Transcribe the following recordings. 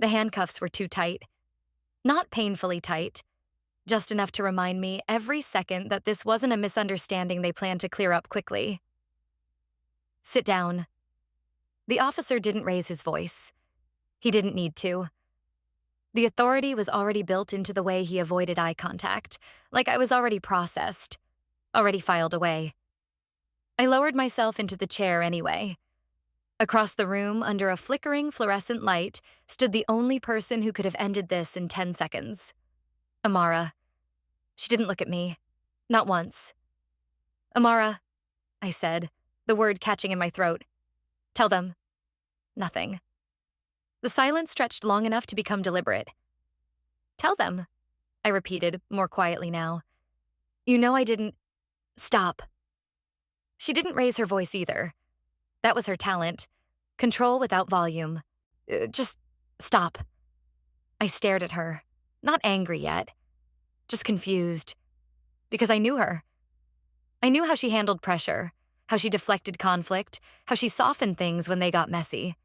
The handcuffs were too tight. Not painfully tight, just enough to remind me every second that this wasn't a misunderstanding they planned to clear up quickly. Sit down. The officer didn't raise his voice. He didn't need to. The authority was already built into the way he avoided eye contact, like I was already processed, already filed away. I lowered myself into the chair anyway. Across the room, under a flickering fluorescent light, stood the only person who could have ended this in 10 seconds. Amara. She didn't look at me. Not once. Amara, I said, the word catching in my throat. Tell them. Nothing. The silence stretched long enough to become deliberate. Tell them, I repeated, more quietly now. You know I didn't. Stop. She didn't raise her voice either. That was her talent. Control without volume. Just stop. I stared at her, not angry yet, just confused. Because I knew her. I knew how she handled pressure, how she deflected conflict, how she softened things when they got messy.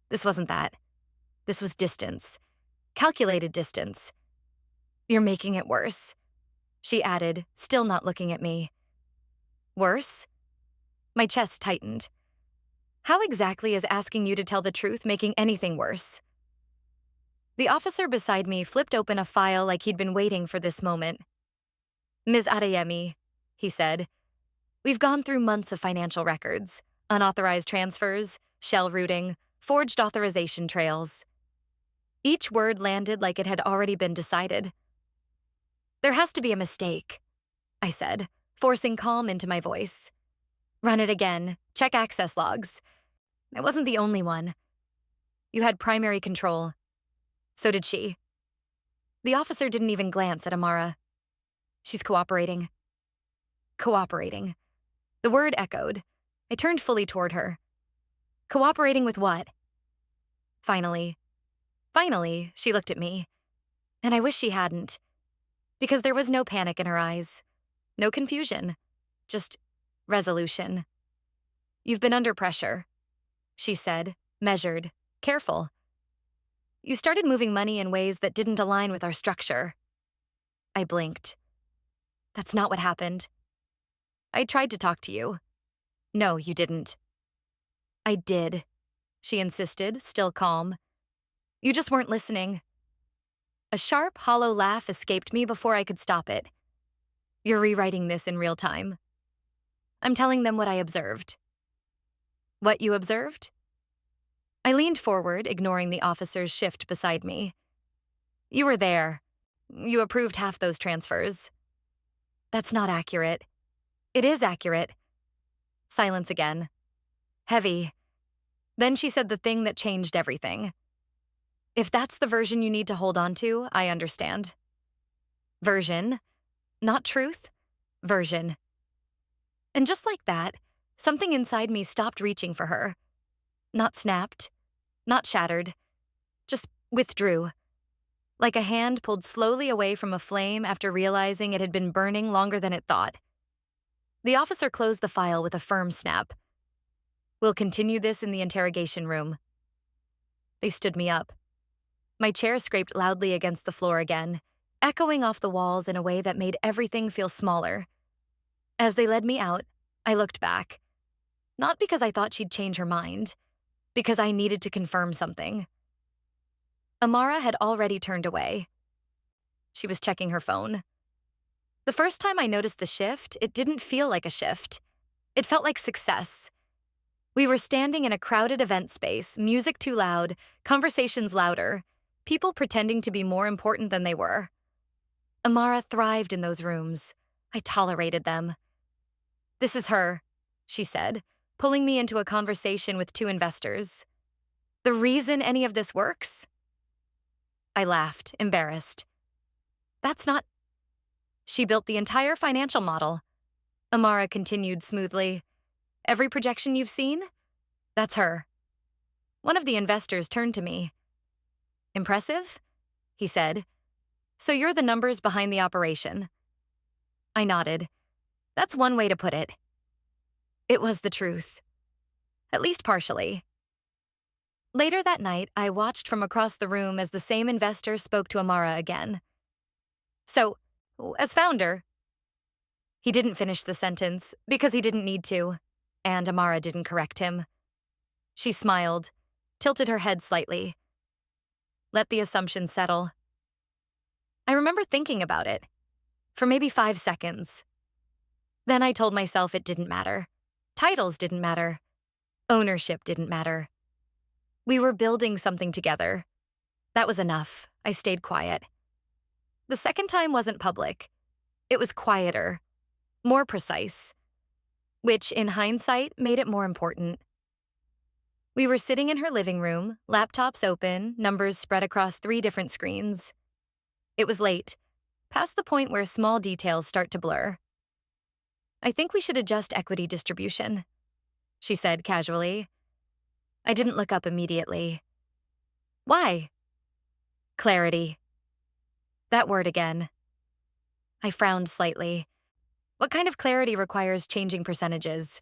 This wasn't that. This was distance. Calculated distance. You're making it worse, she added, still not looking at me. Worse? My chest tightened. How exactly is asking you to tell the truth making anything worse? The officer beside me flipped open a file like he'd been waiting for this moment. Ms. Adeyemi, he said, we've gone through months of financial records, unauthorized transfers, shell routing, forged authorization trails. Each word landed like it had already been decided. There has to be a mistake, I said, forcing calm into my voice. Run it again. Check access logs. It wasn't the only one. You had primary control. So did she. The officer didn't even glance at Amara. She's cooperating. Cooperating. The word echoed. I turned fully toward her. Cooperating with what? Finally, she looked at me. And I wish she hadn't. Because there was no panic in her eyes. No confusion. Just resolution. You've been under pressure, she said, measured, careful. You started moving money in ways that didn't align with our structure. I blinked. That's not what happened. I tried to talk to you. No, you didn't. I did, she insisted, still calm. You just weren't listening. A sharp, hollow laugh escaped me before I could stop it. You're rewriting this in real time. I'm telling them what I observed. What you observed? I leaned forward, ignoring the officer's shift beside me. You were there. You approved half those transfers. That's not accurate. It is accurate. Silence again. Heavy. Then she said the thing that changed everything. If that's the version you need to hold on to, I understand. Version. Not truth. Version. And just like that, something inside me stopped reaching for her. Not snapped. Not shattered. Just withdrew. Like a hand pulled slowly away from a flame after realizing it had been burning longer than it thought. The officer closed the file with a firm snap. We'll continue this in the interrogation room. They stood me up. My chair scraped loudly against the floor again, echoing off the walls in a way that made everything feel smaller. As they led me out, I looked back. Not because I thought she'd change her mind, because I needed to confirm something. Amara had already turned away. She was checking her phone. The first time I noticed the shift, it didn't feel like a shift. It felt like success. We were standing in a crowded event space, music too loud, conversations louder, people pretending to be more important than they were. Amara thrived in those rooms. I tolerated them. This is her, she said, pulling me into a conversation with two investors. The reason any of this works? I laughed, embarrassed. That's not... She built the entire financial model. Amara continued smoothly. Every projection you've seen? That's her. One of the investors turned to me. Impressive? He said. So you're the numbers behind the operation. I nodded. That's one way to put it. It was the truth. At least partially. Later that night, I watched from across the room as the same investor spoke to Amara again. So, as founder, he didn't finish the sentence because he didn't need to, and Amara didn't correct him. She smiled, tilted her head slightly. Let the assumption settle. I remember thinking about it for maybe 5 seconds. Then I told myself it didn't matter. Titles didn't matter. Ownership didn't matter. We were building something together. That was enough. I stayed quiet. The second time wasn't public. It was quieter, more precise, which, in hindsight, made it more important. We were sitting in her living room, laptops open, numbers spread across 3 different screens. It was late, past the point where small details start to blur. I think we should adjust equity distribution, she said casually. I didn't look up immediately. Why? Clarity. That word again. I frowned slightly. What kind of clarity requires changing percentages?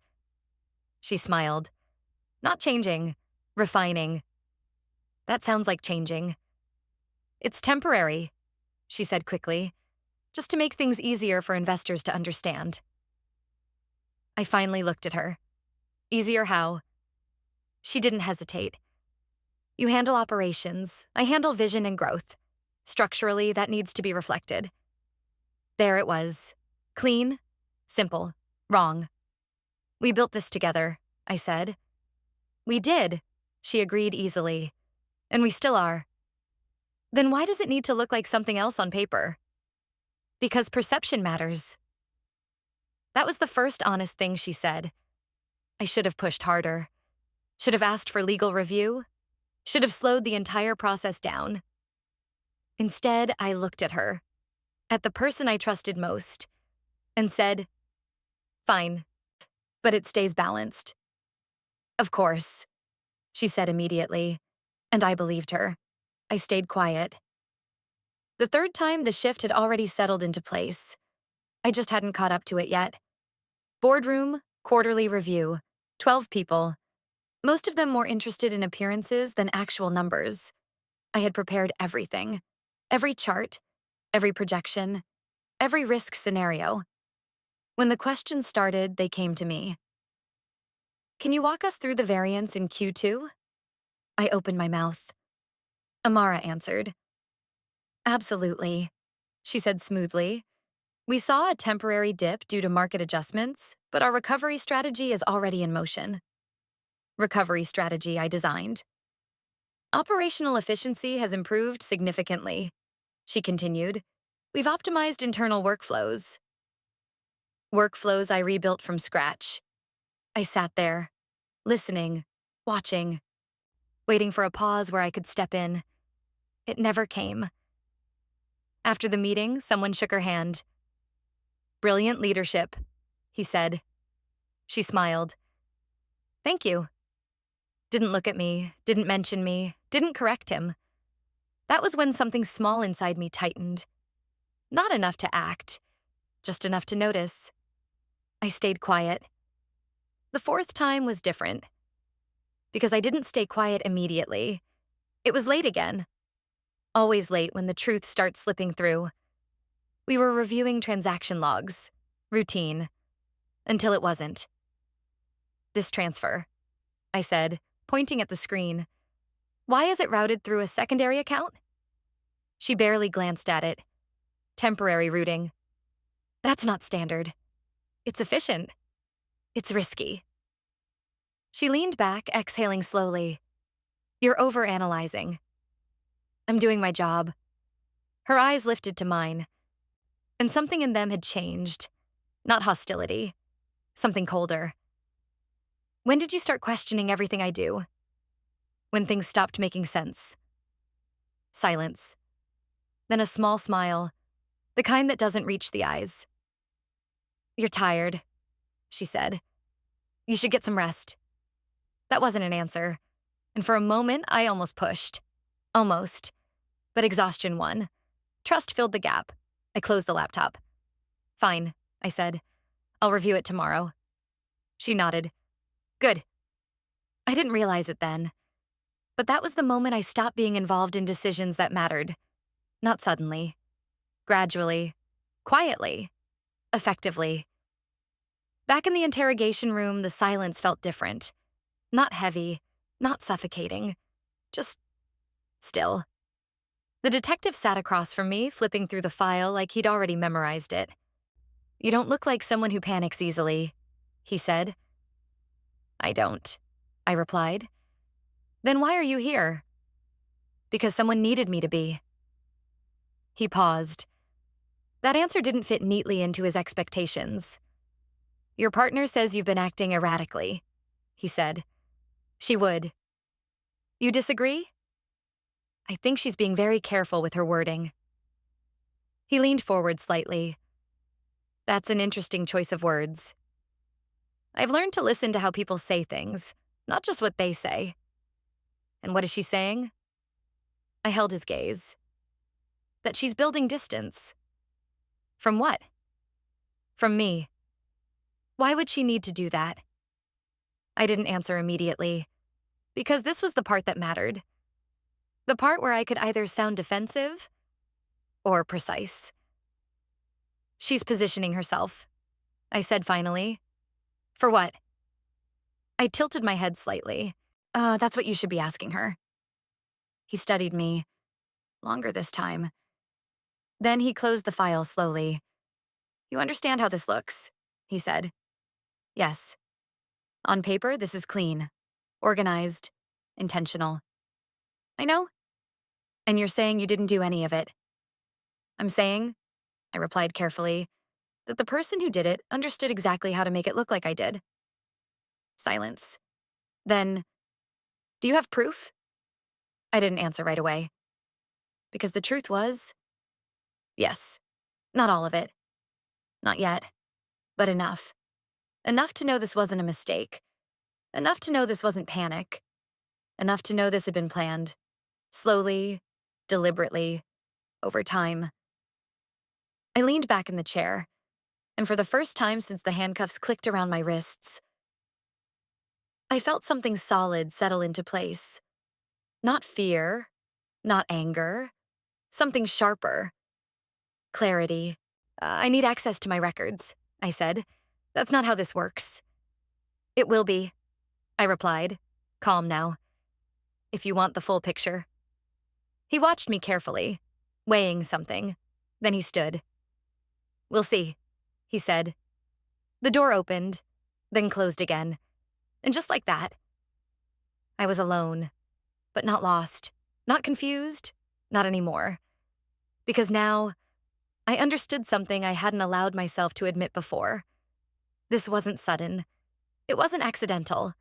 She smiled. Not changing, refining. That sounds like changing. It's temporary, she said quickly, just to make things easier for investors to understand. I finally looked at her. Easier how? She didn't hesitate. You handle operations, I handle vision and growth. Structurally, that needs to be reflected. There it was. Clean, simple, wrong. We built this together, I said. We did, she agreed easily. And we still are. Then why does it need to look like something else on paper? Because perception matters. That was the first honest thing she said. I should have pushed harder. Should have asked for legal review. Should have slowed the entire process down. Instead, I looked at her, at the person I trusted most, and said, fine, but it stays balanced. Of course, she said immediately, and I believed her. I stayed quiet. The third time, the shift had already settled into place. I just hadn't caught up to it yet. Boardroom, quarterly review, 12 people, most of them more interested in appearances than actual numbers. I had prepared everything. Every chart, every projection, every risk scenario. When the questions started, they came to me. Can you walk us through the variance in Q2? I opened my mouth. Amara answered. Absolutely, she said smoothly. We saw a temporary dip due to market adjustments, but our recovery strategy is already in motion. Recovery strategy I designed. Operational efficiency has improved significantly, she continued. We've optimized internal workflows. Workflows I rebuilt from scratch. I sat there, listening, watching, waiting for a pause where I could step in. It never came. After the meeting, someone shook her hand. Brilliant leadership, he said. She smiled. Thank you. Didn't look at me, didn't mention me, didn't correct him. That was when something small inside me tightened. Not enough to act, just enough to notice. I stayed quiet. The fourth time was different. Because I didn't stay quiet immediately. It was late again. Always late when the truth starts slipping through. We were reviewing transaction logs. Routine. Until it wasn't. This transfer, I said, pointing at the screen. Why is it routed through a secondary account? She barely glanced at it. Temporary routing. That's not standard. It's efficient. It's risky. She leaned back, exhaling slowly. You're overanalyzing. I'm doing my job. Her eyes lifted to mine, and something in them had changed. Not hostility. Something colder. When did you start questioning everything I do? When things stopped making sense. Silence. Then a small smile, the kind that doesn't reach the eyes. You're tired, she said. You should get some rest. That wasn't an answer, and for a moment I almost pushed. Almost. But exhaustion won. Trust filled the gap. I closed the laptop. Fine, I said. I'll review it tomorrow. She nodded. Good. I didn't realize it then. But that was the moment I stopped being involved in decisions that mattered. Not suddenly. Gradually. Quietly. Effectively. Back in the interrogation room, the silence felt different. Not heavy. Not suffocating. Just still. The detective sat across from me, flipping through the file like he'd already memorized it. "You don't look like someone who panics easily," he said. "I don't," I replied. "Then why are you here?" "Because someone needed me to be." He paused. That answer didn't fit neatly into his expectations. "Your partner says you've been acting erratically," he said. "She would." "You disagree?" "I think she's being very careful with her wording." He leaned forward slightly. "That's an interesting choice of words. I've learned to listen to how people say things, not just what they say." "And what is she saying?" I held his gaze. "That she's building distance." "From what?" "From me." "Why would she need to do that?" I didn't answer immediately, because this was the part that mattered. The part where I could either sound defensive or precise. "She's positioning herself," I said finally. "For what?" I tilted my head slightly. That's what you should be asking her." He studied me. Longer this time. Then he closed the file slowly. "You understand how this looks," he said. "Yes. On paper, this is clean. Organized. Intentional." "I know." "And you're saying you didn't do any of it." "I'm saying," I replied carefully, "that the person who did it understood exactly how to make it look like I did." Silence. Then, "Do you have proof?" I didn't answer right away. Because the truth was, yes. Not all of it. Not yet. But enough. Enough to know this wasn't a mistake. Enough to know this wasn't panic. Enough to know this had been planned. Slowly, deliberately, over time. I leaned back in the chair, and for the first time since the handcuffs clicked around my wrists, I felt something solid settle into place. Not fear, not anger, something sharper. Clarity. "I need access to my records," I said. "That's not how this works." "It will be," I replied, calm now. "If you want the full picture." He watched me carefully, weighing something. Then he stood. "We'll see," he said. The door opened, then closed again. And just like that, I was alone, but not lost, not confused, not anymore. Because now, I understood something I hadn't allowed myself to admit before. This wasn't sudden. It wasn't accidental.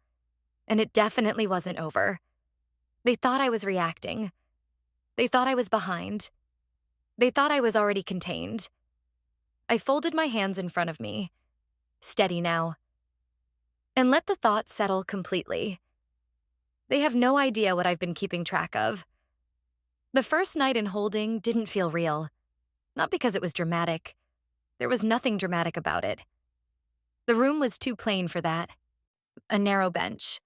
And it definitely wasn't over. They thought I was reacting. They thought I was behind. They thought I was already contained. I folded my hands in front of me, steady now, and let the thought settle completely. They have no idea what I've been keeping track of. The first night in holding didn't feel real. Not because it was dramatic. There was nothing dramatic about it. The room was too plain for that. A narrow bench.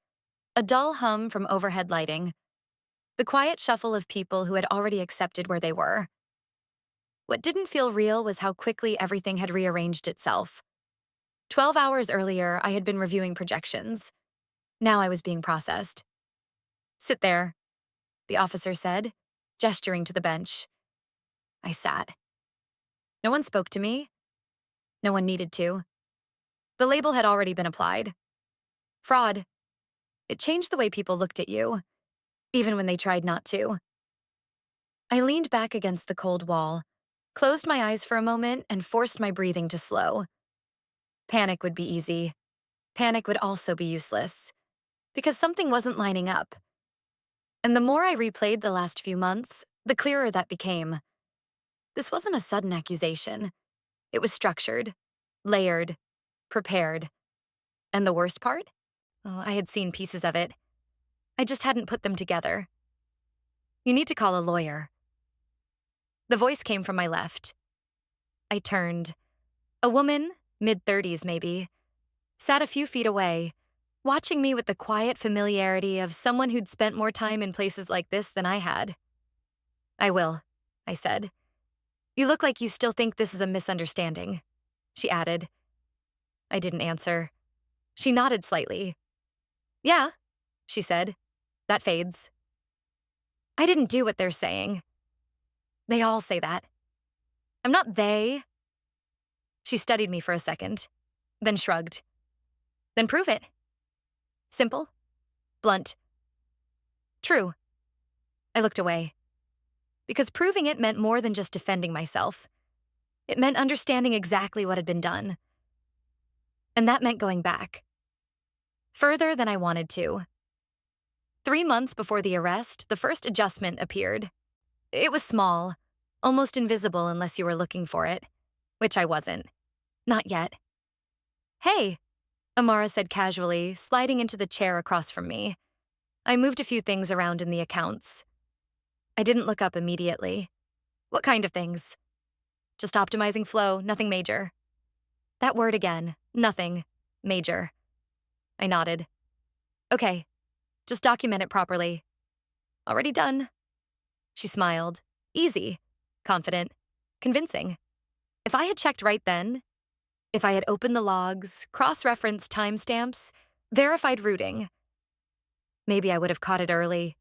A dull hum from overhead lighting. The quiet shuffle of people who had already accepted where they were. What didn't feel real was how quickly everything had rearranged itself. 12 hours earlier, I had been reviewing projections. Now I was being processed. "Sit there," the officer said, gesturing to the bench. I sat. No one spoke to me. No one needed to. The label had already been applied. Fraud. It changed the way people looked at you, even when they tried not to. I leaned back against the cold wall, closed my eyes for a moment, and forced my breathing to slow. Panic would be easy. Panic would also be useless, because something wasn't lining up. And the more I replayed the last few months, the clearer that became. This wasn't a sudden accusation. It was structured, layered, prepared. And the worst part? Oh, I had seen pieces of it. I just hadn't put them together. "You need to call a lawyer." The voice came from my left. I turned. A woman, mid-30s maybe, sat a few feet away, watching me with the quiet familiarity of someone who'd spent more time in places like this than I had. I will, I said. You look like you still think this is a misunderstanding, she added. I didn't answer. She nodded slightly. Yeah, she said. That fades. I didn't do what they're saying. They all say that. I'm not they. She studied me for a second, then shrugged. Then prove it. Simple. Blunt. True. I looked away. Because proving it meant more than just defending myself. It meant understanding exactly what had been done. And that meant going back. Further than I wanted to. 3 months before the arrest, the first adjustment appeared. It was small, almost invisible unless you were looking for it, which I wasn't. Not yet. Hey, Amara said casually, sliding into the chair across from me. I moved a few things around in the accounts. I didn't look up immediately. What kind of things? Just optimizing flow, nothing major. That word again, nothing major. I nodded. Okay, just document it properly. Already done. She smiled. Easy, confident, convincing. If I had checked right then, if I had opened the logs, cross-referenced timestamps, verified routing, maybe I would have caught it early.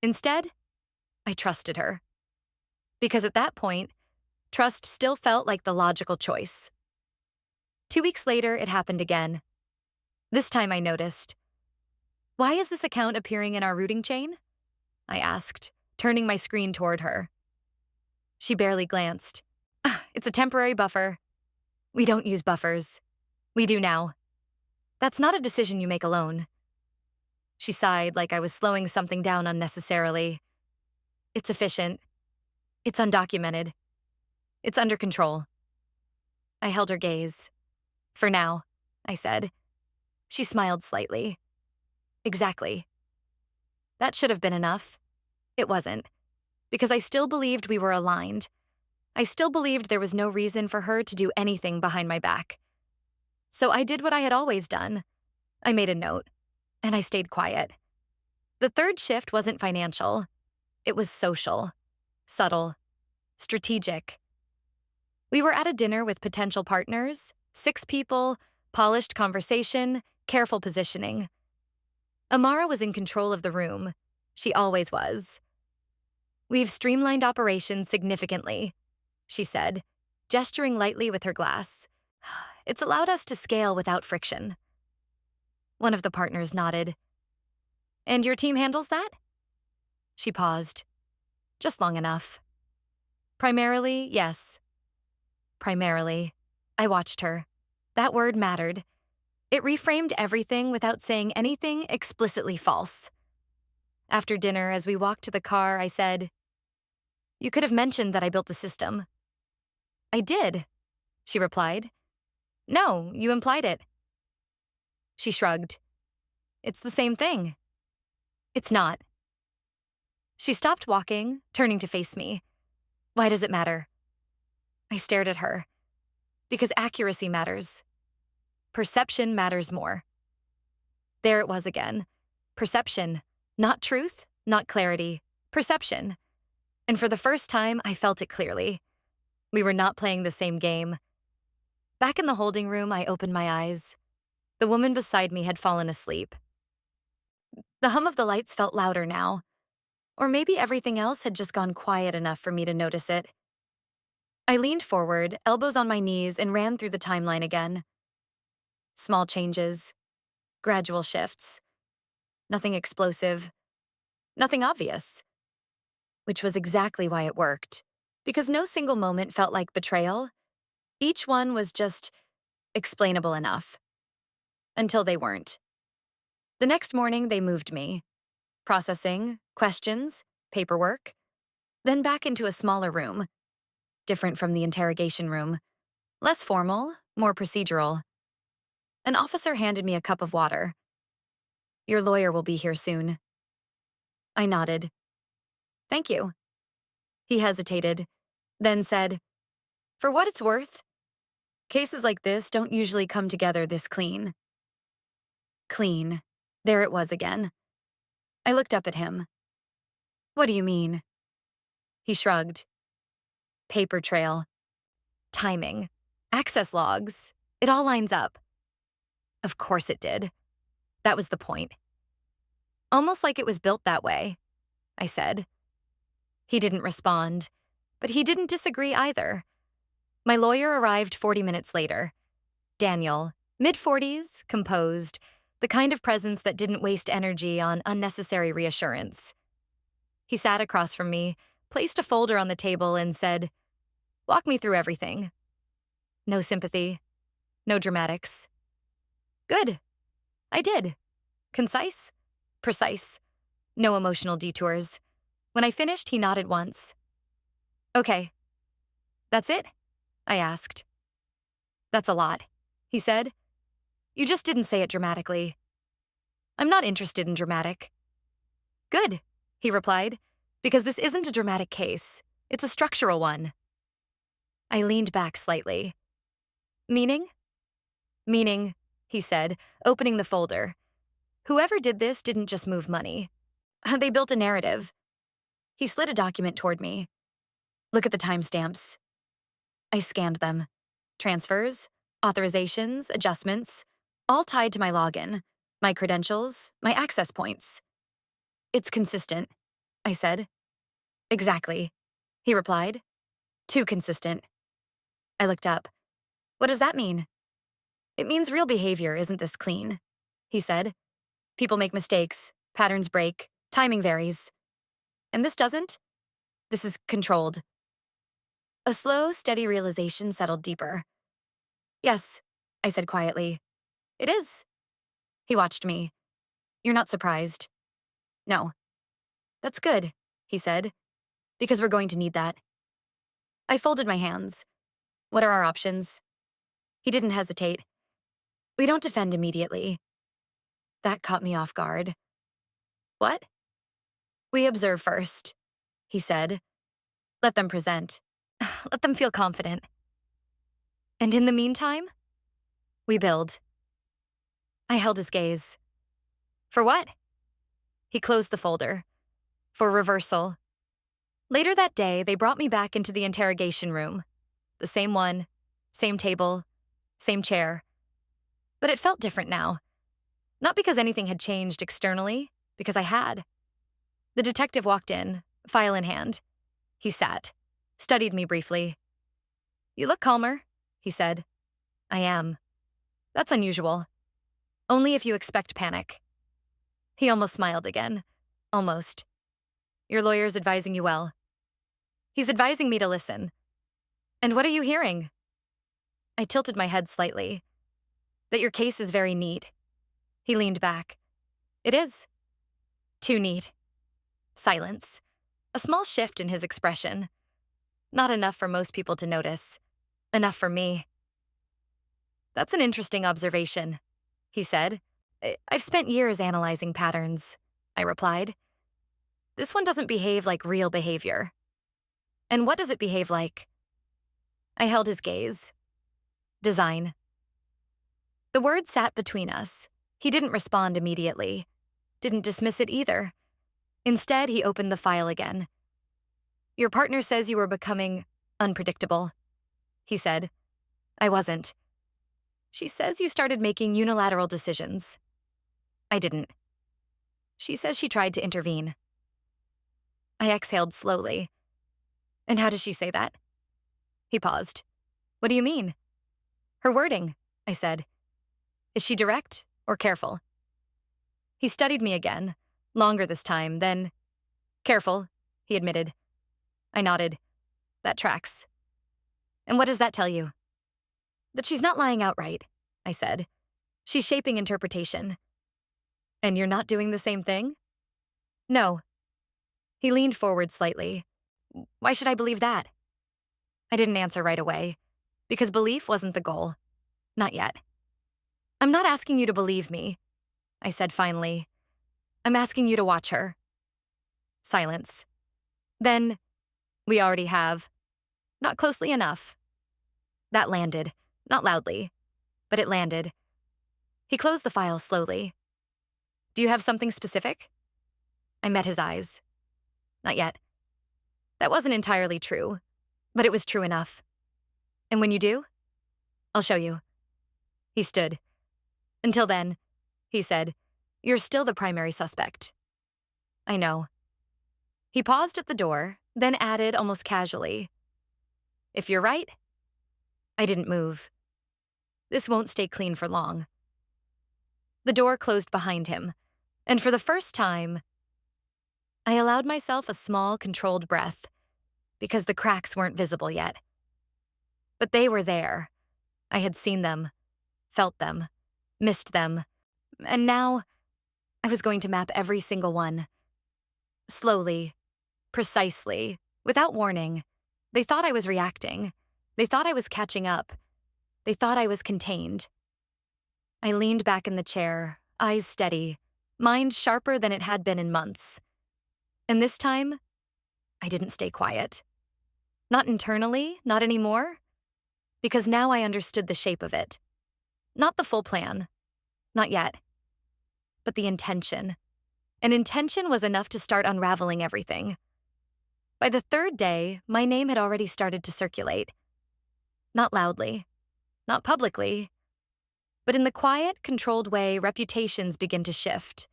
Instead, I trusted her. Because at that point, trust still felt like the logical choice. 2 weeks later, it happened again. This time I noticed. Why is this account appearing in our routing chain? I asked, turning my screen toward her. She barely glanced. It's a temporary buffer. We don't use buffers. We do now. That's not a decision you make alone. She sighed like I was slowing something down unnecessarily. It's efficient. It's undocumented. It's under control. I held her gaze. For now, I said. She smiled slightly. Exactly. That should have been enough. It wasn't. Because I still believed we were aligned. I still believed there was no reason for her to do anything behind my back. So I did what I had always done. I made a note, and I stayed quiet. The third shift wasn't financial. It was social, subtle, strategic. We were at a dinner with potential partners, 6 people, polished conversation, careful positioning. Amara was in control of the room. She always was. We've streamlined operations significantly, she said, gesturing lightly with her glass. It's allowed us to scale without friction. One of the partners nodded. And your team handles that? She paused. Just long enough. Primarily, yes. Primarily. I watched her. That word mattered. It reframed everything without saying anything explicitly false. After dinner, as we walked to the car, I said, You could have mentioned that I built the system. I did, she replied. No, you implied it. She shrugged. It's the same thing. It's not. She stopped walking, turning to face me. Why does it matter? I stared at her. Because accuracy matters. Perception matters more. There it was again. Perception. Not truth, not clarity. Perception. And for the first time, I felt it clearly. We were not playing the same game. Back in the holding room, I opened my eyes. The woman beside me had fallen asleep. The hum of the lights felt louder now. Or maybe everything else had just gone quiet enough for me to notice it. I leaned forward, elbows on my knees, and ran through the timeline again. Small changes. Gradual shifts. Nothing explosive. Nothing obvious. Which was exactly why it worked. Because no single moment felt like betrayal. Each one was just explainable enough. Until they weren't. The next morning, they moved me. Processing, questions, paperwork. Then back into a smaller room. Different from the interrogation room. Less formal, more procedural. An officer handed me a cup of water. Your lawyer will be here soon. I nodded. Thank you. He hesitated, then said, For what it's worth, cases like this don't usually come together this clean. Clean. There it was again. I looked up at him. What do you mean? He shrugged. Paper trail. Timing. Access logs. It all lines up. Of course it did. That was the point. Almost like it was built that way, I said. He didn't respond, but he didn't disagree either. My lawyer arrived 40 minutes later. Daniel, mid-40s, composed, the kind of presence that didn't waste energy on unnecessary reassurance. He sat across from me, placed a folder on the table, and said, "Walk me through everything." No sympathy, no dramatics. Good. I did. Concise, precise, no emotional detours. When I finished, he nodded once. Okay. That's it? I asked. That's a lot, he said. You just didn't say it dramatically. I'm not interested in dramatic. Good, he replied, because this isn't a dramatic case. It's a structural one. I leaned back slightly. Meaning? Meaning, he said, opening the folder. Whoever did this didn't just move money. They built a narrative. He slid a document toward me. Look at the timestamps. I scanned them. Transfers, authorizations, adjustments, all tied to my login, my credentials, my access points. It's consistent, I said. Exactly, he replied. Too consistent. I looked up. What does that mean? It means real behavior isn't this clean, he said. People make mistakes, patterns break, timing varies. And this doesn't? This is controlled. A slow, steady realization settled deeper. Yes, I said quietly. It is. He watched me. You're not surprised. No. That's good, he said, because we're going to need that. I folded my hands. What are our options? He didn't hesitate. We don't defend immediately. That caught me off guard. What? We observe first, he said. Let them present. Let them feel confident. And in the meantime, we build. I held his gaze. For what? He closed the folder. For reversal. Later that day, they brought me back into the interrogation room. The same one, same table, same chair. But it felt different now. Not because anything had changed externally, because I had. The detective walked in, file in hand. He sat, studied me briefly. You look calmer, he said. I am. That's unusual. Only if you expect panic. He almost smiled again. Almost. Your lawyer's advising you well. He's advising me to listen. And what are you hearing? I tilted my head slightly. That your case is very neat. He leaned back. It is. Too neat. Silence. A small shift in his expression. Not enough for most people to notice. Enough for me. That's an interesting observation, he said. I've spent years analyzing patterns, I replied. This one doesn't behave like real behavior. And what does it behave like? I held his gaze. Design. The word sat between us. He didn't respond immediately. Didn't dismiss it either. Instead, he opened the file again. Your partner says you were becoming unpredictable, he said. I wasn't. She says you started making unilateral decisions. I didn't. She says she tried to intervene. I exhaled slowly. And how does she say that? He paused. What do you mean? Her wording, I said. Is she direct or careful? He studied me again, longer this time, then, careful, he admitted. I nodded. That tracks. And what does that tell you? That she's not lying outright, I said. She's shaping interpretation. And you're not doing the same thing? No. He leaned forward slightly. Why should I believe that? I didn't answer right away, because belief wasn't the goal. Not yet. I'm not asking you to believe me, I said finally. I'm asking you to watch her. Silence. Then, we already have. Not closely enough. That landed, not loudly, but it landed. He closed the file slowly, Do you have something specific? I met his eyes. Not yet. That wasn't entirely true, but it was true enough. And when you do, I'll show you. He stood. Until then, he said, you're still the primary suspect. I know. He paused at the door, then added almost casually, if you're right. I didn't move. This won't stay clean for long. The door closed behind him, and for the first time, I allowed myself a small, controlled breath, because the cracks weren't visible yet. But they were there. I had seen them, felt them, missed them, and now I was going to map every single one. Slowly, precisely, without warning. They thought I was reacting. They thought I was catching up. They thought I was contained. I leaned back in the chair, eyes steady, mind sharper than it had been in months. And this time, I didn't stay quiet. Not internally, not anymore, because now I understood the shape of it. Not the full plan, not yet, but the intention. And intention was enough to start unraveling everything. By the third day, my name had already started to circulate. Not loudly, not publicly, but in the quiet, controlled way reputations begin to shift.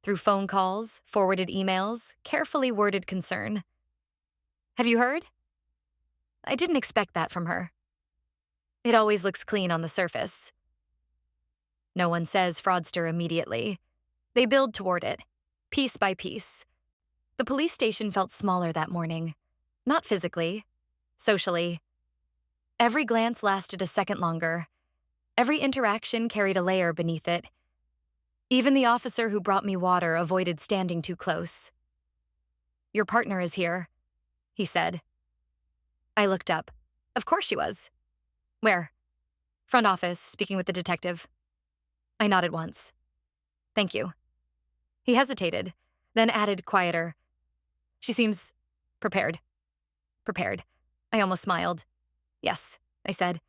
Through phone calls, forwarded emails, carefully worded concern. Have you heard? I didn't expect that from her. It always looks clean on the surface. No one says fraudster immediately. They build toward it, piece by piece. The police station felt smaller that morning. Not physically, socially. Every glance lasted a second longer. Every interaction carried a layer beneath it. Even the officer who brought me water avoided standing too close. Your partner is here, he said. I looked up. Of course she was. Where? Front office, speaking with the detective. I nodded once. Thank you. He hesitated, then added quieter. She seems prepared. Prepared. I almost smiled. Yes, I said.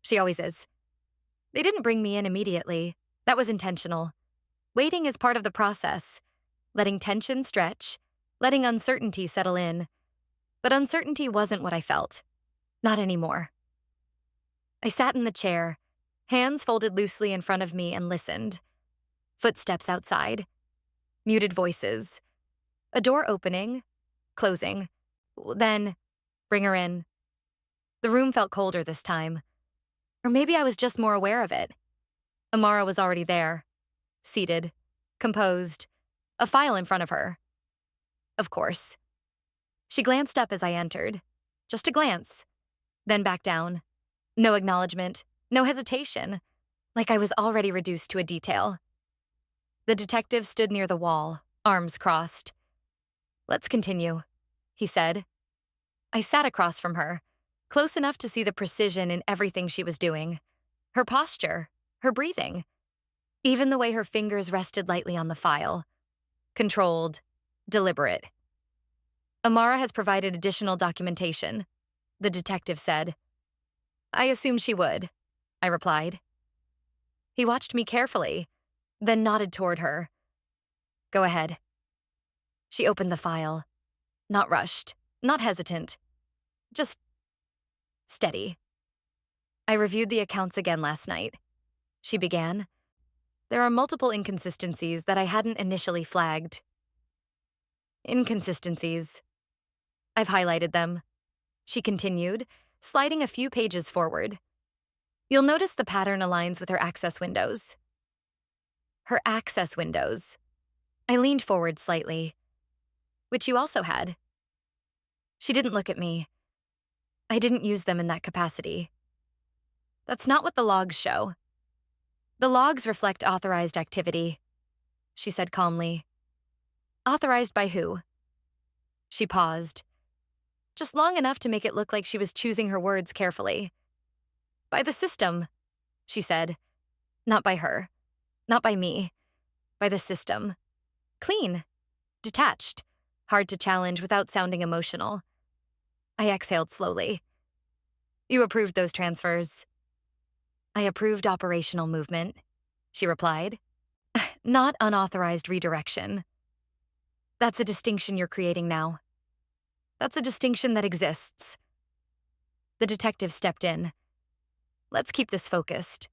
She always is. They didn't bring me in immediately. That was intentional. Waiting is part of the process. Letting tension stretch, letting uncertainty settle in. But uncertainty wasn't what I felt. Not anymore. I sat in the chair, hands folded loosely in front of me, and listened. Footsteps outside. Muted voices. A door opening, closing. Then, bring her in. The room felt colder this time. Or maybe I was just more aware of it. Amara was already there. Seated. Composed. A file in front of her. Of course. She glanced up as I entered. Just a glance. Then back down. No acknowledgement. No hesitation. Like I was already reduced to a detail. The detective stood near the wall, arms crossed. Let's continue, he said. I sat across from her, close enough to see the precision in everything she was doing. Her posture, her breathing. Even the way her fingers rested lightly on the file. Controlled, deliberate. Amara has provided additional documentation, the detective said. I assumed she would, I replied. He watched me carefully, then nodded toward her. Go ahead. She opened the file. Not rushed, not hesitant. Just steady. I reviewed the accounts again last night. She began. There are multiple inconsistencies that I hadn't initially flagged. Inconsistencies. I've highlighted them. She continued, sliding a few pages forward. You'll notice the pattern aligns with her access windows. Her access windows. I leaned forward slightly. Which you also had. She didn't look at me. I didn't use them in that capacity. That's not what the logs show. The logs reflect authorized activity, she said calmly. Authorized by who? She paused. Just long enough to make it look like she was choosing her words carefully. By the system, she said. Not by her. Not by me. By the system. Clean. Detached. Hard to challenge without sounding emotional. I exhaled slowly. You approved those transfers. I approved operational movement, she replied. not unauthorized redirection. That's a distinction you're creating now. That's a distinction that exists. The detective stepped in. Let's keep this focused.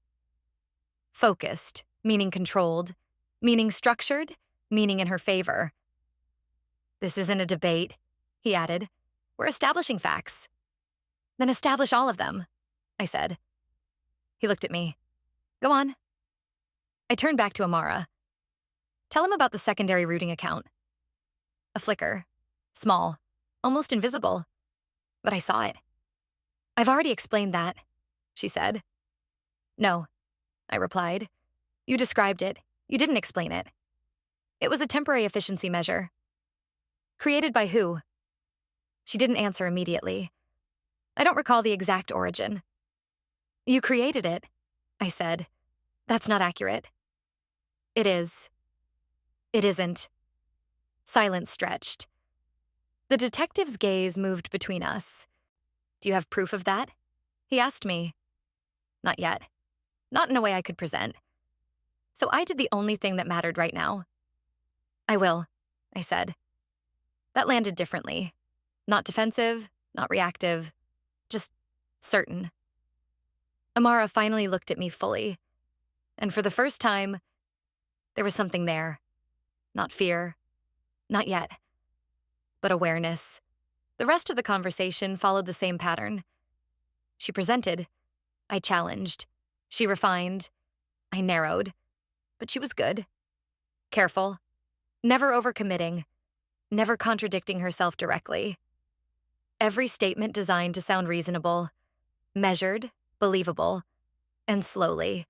Focused, meaning controlled, meaning structured, meaning in her favor. This isn't a debate, he added. We're establishing facts. Then establish all of them, I said. He looked at me. Go on. I turned back to Amara. Tell him about the secondary routing account. A flicker. Small. Almost invisible. But I saw it. I've already explained that, she said. No, I replied. You described it. You didn't explain it. It was a temporary efficiency measure. Created by who? She didn't answer immediately. I don't recall the exact origin. You created it, I said. That's not accurate. It is. It isn't. Silence stretched. The detective's gaze moved between us. Do you have proof of that? He asked me. Not yet. Not in a way I could present. So I did the only thing that mattered right now. I will, I said. That landed differently. Not defensive, not reactive, just certain. Amara finally looked at me fully, and for the first time, there was something there. Not fear, not yet, but awareness. The rest of the conversation followed the same pattern. She presented, I challenged. She refined, I narrowed. But she was good. Careful. Never overcommitting. Never contradicting herself directly. Every statement designed to sound reasonable, measured, believable, and slowly.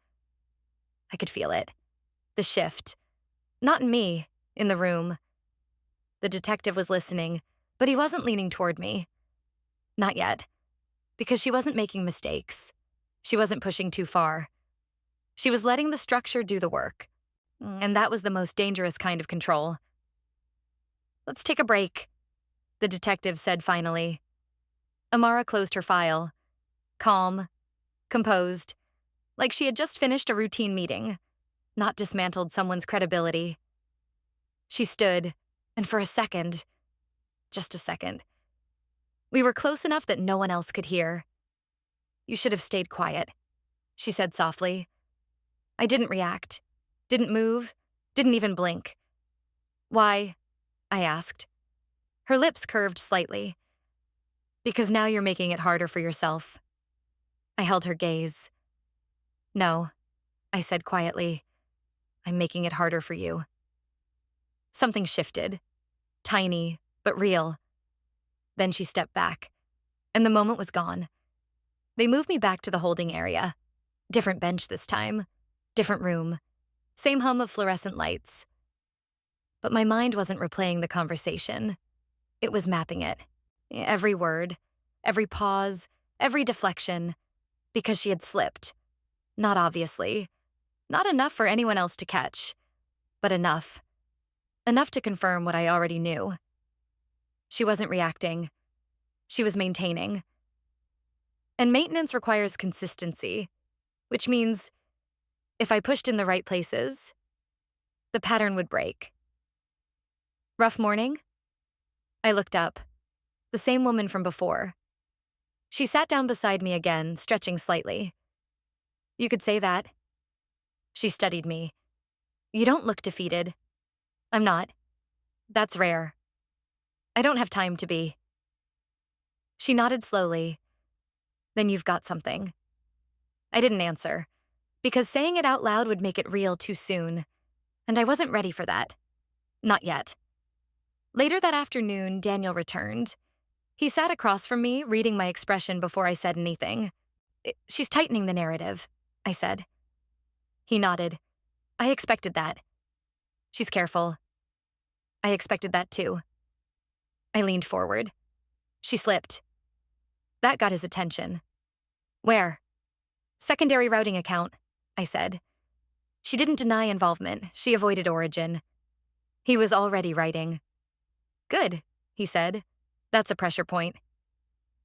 I could feel it. The shift. Not in me, in the room. The detective was listening, but he wasn't leaning toward me. Not yet. Because she wasn't making mistakes. She wasn't pushing too far. She was letting the structure do the work. And that was the most dangerous kind of control. Let's take a break, the detective said finally. Amara closed her file. Calm, composed, like she had just finished a routine meeting, not dismantled someone's credibility. She stood, and for a second, just a second, we were close enough that no one else could hear. You should have stayed quiet, she said softly. I didn't react, didn't move, didn't even blink. Why? I asked. Her lips curved slightly. Because now you're making it harder for yourself. I held her gaze. No, I said quietly. I'm making it harder for you. Something shifted. Tiny, but real. Then she stepped back, and the moment was gone. They moved me back to the holding area. Different bench this time. Different room. Same hum of fluorescent lights. But my mind wasn't replaying the conversation. It was mapping it. Every word, every pause, every deflection. Because she had slipped. Not obviously. Not enough for anyone else to catch. But enough. Enough to confirm what I already knew. She wasn't reacting. She was maintaining. And maintenance requires consistency, which means if I pushed in the right places, the pattern would break. Rough morning? I looked up. The same woman from before. She sat down beside me again, stretching slightly. You could say that. She studied me. You don't look defeated. I'm not. That's rare. I don't have time to be. She nodded slowly. Then you've got something. I didn't answer, because saying it out loud would make it real too soon, and I wasn't ready for that. Not yet. Later that afternoon, Daniel returned. He sat across from me, reading my expression before I said anything. She's tightening the narrative, I said. He nodded. I expected that. She's careful. I expected that too. I leaned forward. She slipped. That got his attention. Where? Secondary routing account, I said. She didn't deny involvement. She avoided origin. He was already writing. Good, he said. That's a pressure point.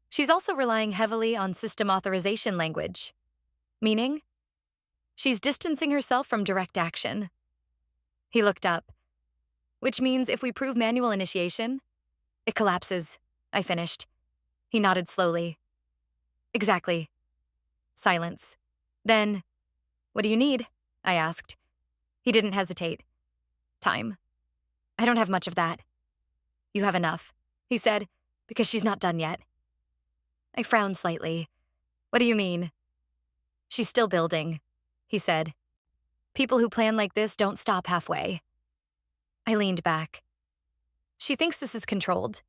She's also relying heavily on system authorization language. Meaning? She's distancing herself from direct action. He looked up, which means if we prove manual initiation, it collapses, I finished. He nodded slowly. Exactly. Silence. Then, what do you need? I asked. He didn't hesitate. Time. I don't have much of that. You have enough, he said, because she's not done yet. I frowned slightly. What do you mean? She's still building, he said. People who plan like this don't stop halfway. I leaned back. She thinks this is controlled.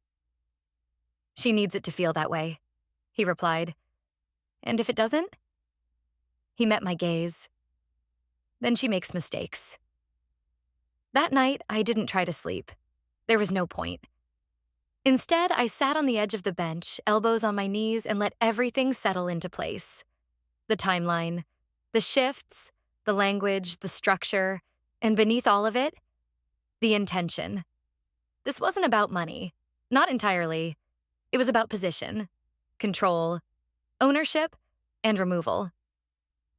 She needs it to feel that way, he replied. And if it doesn't? He met my gaze. Then she makes mistakes. That night, I didn't try to sleep. There was no point. Instead, I sat on the edge of the bench, elbows on my knees, and let everything settle into place. The timeline, the shifts, the language, the structure, and beneath all of it, the intention. This wasn't about money. Not entirely. It was about position, control, ownership, and removal.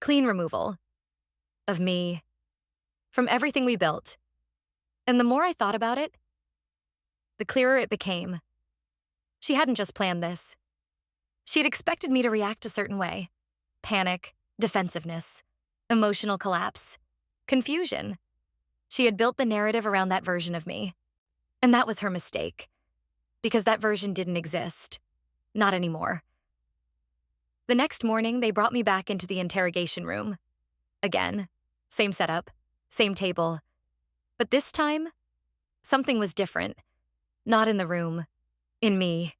Clean removal. Of me. From everything we built. And the more I thought about it, the clearer it became. She hadn't just planned this. She had expected me to react a certain way. Panic, defensiveness, emotional collapse, confusion. She had built the narrative around that version of me. And that was her mistake. Because that version didn't exist. Not anymore. The next morning, they brought me back into the interrogation room. Again, same setup, same table. But this time, something was different. Not in the room. In me.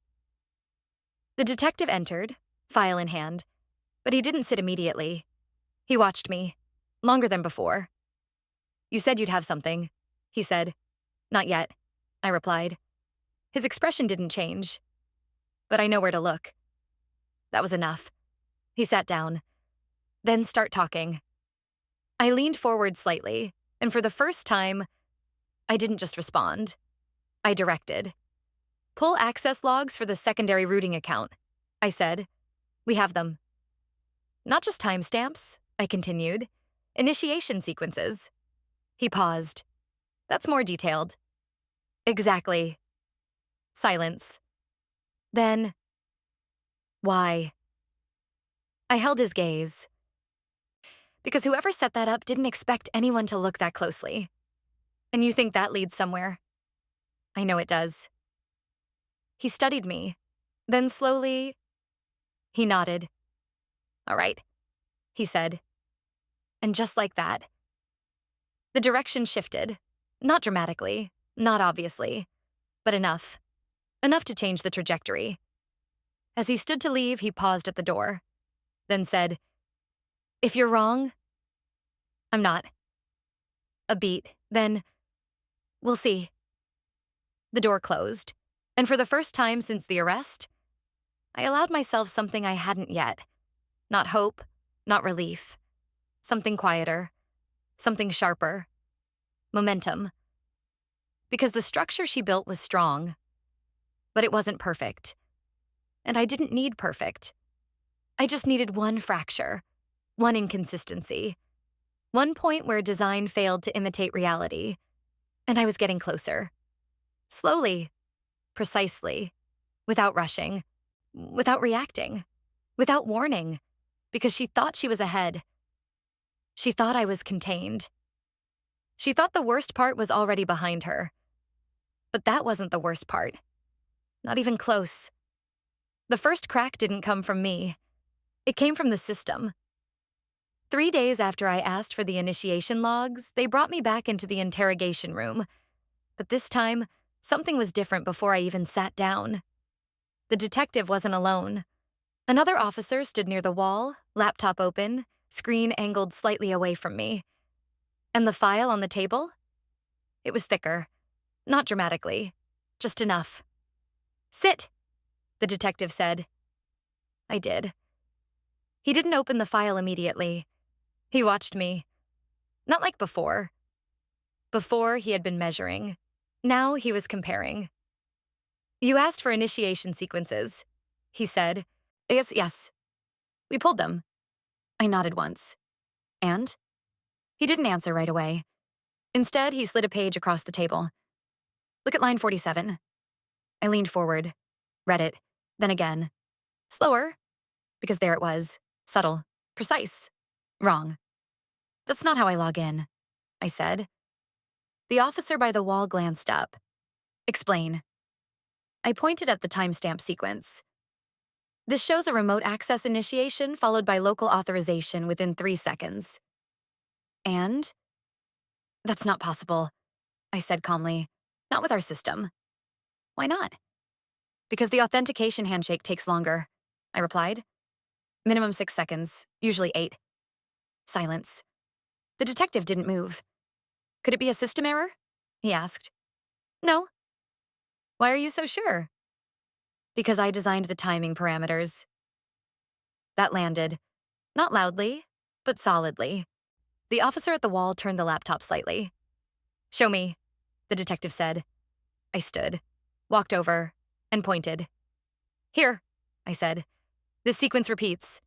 The detective entered, file in hand, but he didn't sit immediately. He watched me, longer than before. You said you'd have something, he said. Not yet, I replied. His expression didn't change. But I know where to look. That was enough. He sat down. Then start talking. I leaned forward slightly, and for the first time, I didn't just respond. I directed. Pull access logs for the secondary routing account, I said. We have them. Not just timestamps, I continued. Initiation sequences. He paused. That's more detailed. Exactly. Silence. Then, why? I held his gaze. Because whoever set that up didn't expect anyone to look that closely. And you think that leads somewhere? I know it does. He studied me. Then slowly, he nodded. All right, he said. And just like that, the direction shifted. Not dramatically, not obviously, but enough. Enough to change the trajectory. As he stood to leave, he paused at the door, then said, If you're wrong, I'm not. A beat, then, we'll see. The door closed, and for the first time since the arrest, I allowed myself something I hadn't yet. Not hope, not relief. Something quieter, something sharper. Momentum. Because the structure she built was strong, but it wasn't perfect. And I didn't need perfect. I just needed one fracture, one inconsistency, one point where design failed to imitate reality. And I was getting closer. Slowly, precisely, without rushing, without reacting, without warning, because she thought she was ahead. She thought I was contained. She thought the worst part was already behind her. But that wasn't the worst part. Not even close. The first crack didn't come from me. It came from the system. 3 days after I asked for the initiation logs, they brought me back into the interrogation room. But this time, something was different before I even sat down. The detective wasn't alone. Another officer stood near the wall, laptop open, screen angled slightly away from me. And the file on the table? It was thicker. Not dramatically. Just enough. Sit, the detective said. I did. He didn't open the file immediately. He watched me. Not like before. Before, he had been measuring. Now he was comparing. You asked for initiation sequences, he said. Yes. We pulled them. I nodded once. And? He didn't answer right away. Instead, he slid a page across the table. Look at line 47. I leaned forward, read it, then again. Slower, because there it was. Subtle, precise. Wrong. That's not how I log in, I said. The officer by the wall glanced up. Explain. I pointed at the timestamp sequence. This shows a remote access initiation followed by local authorization within 3 seconds. And? That's not possible, I said calmly. Not with our system. Why not? Because the authentication handshake takes longer, I replied. Minimum 6 seconds, usually 8. Silence. The detective didn't move. Could it be a system error? He asked. No. Why are you so sure? Because I designed the timing parameters. That landed. Not loudly, but solidly. The officer at the wall turned the laptop slightly. Show me, the detective said. I stood, walked over, and pointed. Here, I said. This sequence repeats.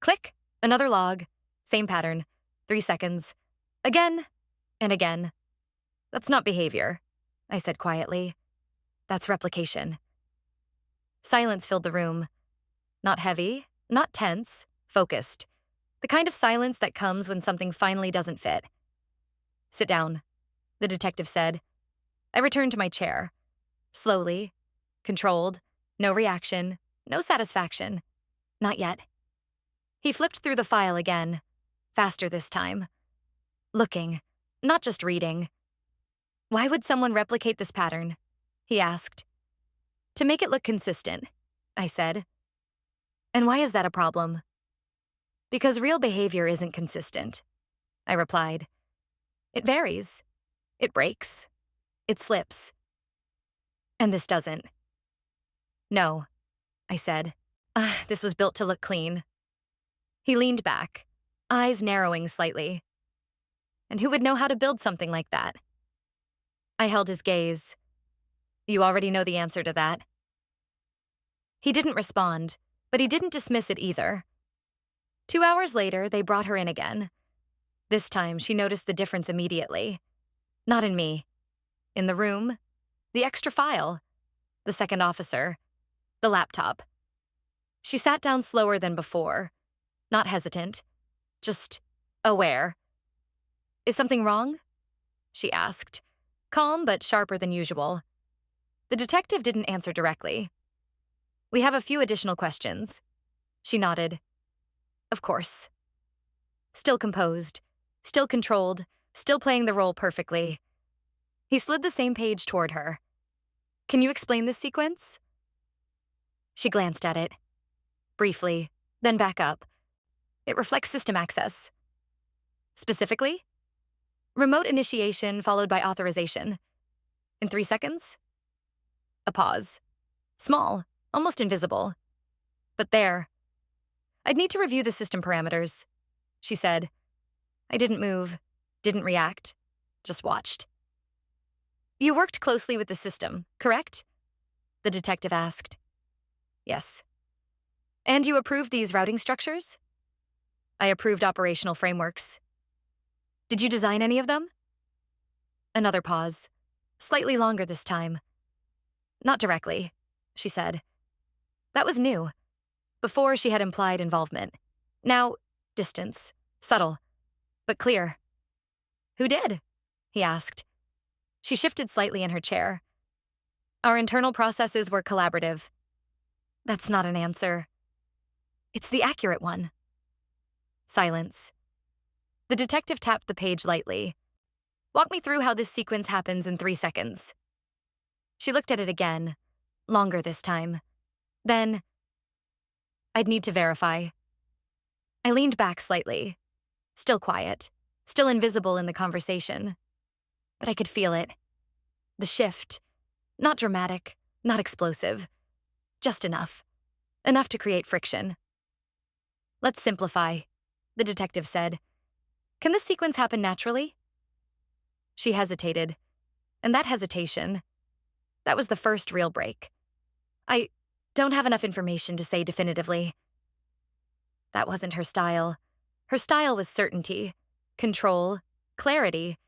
Click, another log, same pattern, 3 seconds. Again, and again. That's not behavior, I said quietly. That's replication. Silence filled the room. Not heavy, not tense, focused. The kind of silence that comes when something finally doesn't fit. Sit down, the detective said. I returned to my chair. Slowly, controlled, no reaction, no satisfaction. Not yet. He flipped through the file again, faster this time. Looking, not just reading. Why would someone replicate this pattern? He asked. To make it look consistent, I said. And why is that a problem? Because real behavior isn't consistent, I replied. It varies. It breaks. It slips. And this doesn't. No, I said. This was built to look clean. He leaned back, eyes narrowing slightly. And who would know how to build something like that? I held his gaze. You already know the answer to that. He didn't respond, but he didn't dismiss it either. 2 hours later, they brought her in again. This time, she noticed the difference immediately. Not in me. In the room, the extra file, the second officer, the laptop. She sat down slower than before, not hesitant, just aware. Is something wrong? She asked, calm but sharper than usual. The detective didn't answer directly. We have a few additional questions. She nodded. Of course. Still composed, still controlled, still playing the role perfectly. He slid the same page toward her. Can you explain this sequence? She glanced at it. Briefly, then back up. It reflects system access. Specifically? Remote initiation followed by authorization. In 3 seconds? A pause. Small, almost invisible. But there. I'd need to review the system parameters, she said. I didn't move, didn't react, just watched. You worked closely with the system, correct? The detective asked. Yes. And you approved these routing structures? I approved operational frameworks. Did you design any of them? Another pause, slightly longer this time. Not directly, she said. That was new. Before, she had implied involvement. Now, distance, subtle, but clear. Who did? He asked. She shifted slightly in her chair. Our internal processes were collaborative. That's not an answer. It's the accurate one. Silence. The detective tapped the page lightly. Walk me through how this sequence happens in 3 seconds. She looked at it again, longer this time. Then, I'd need to verify. I leaned back slightly. Still quiet, still invisible in the conversation. But I could feel it. The shift. Not dramatic, not explosive. Just enough. Enough to create friction. Let's simplify, the detective said. Can this sequence happen naturally? She hesitated. And that hesitation, that was the first real break. I don't have enough information to say definitively. That wasn't her style. Her style was certainty, control, clarity,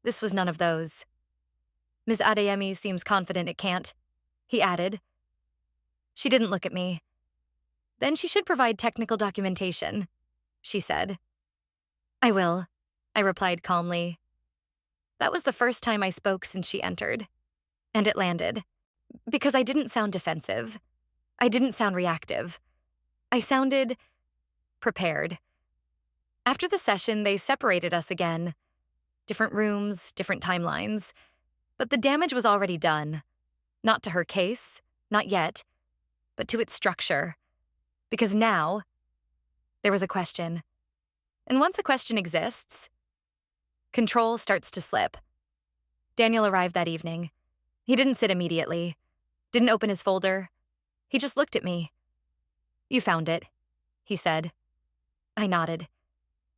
This was none of those. Ms. Adeyemi seems confident it can't, he added. She didn't look at me. Then she should provide technical documentation, she said. I will, I replied calmly. That was the first time I spoke since she entered. And it landed. Because I didn't sound defensive. I didn't sound reactive. I sounded prepared. After the session, they separated us again. Different rooms, different timelines. But the damage was already done. Not to her case, not yet, but to its structure. Because now, there was a question. And once a question exists, control starts to slip. Daniel arrived that evening. He didn't sit immediately, didn't open his folder. He just looked at me. You found it, he said. I nodded.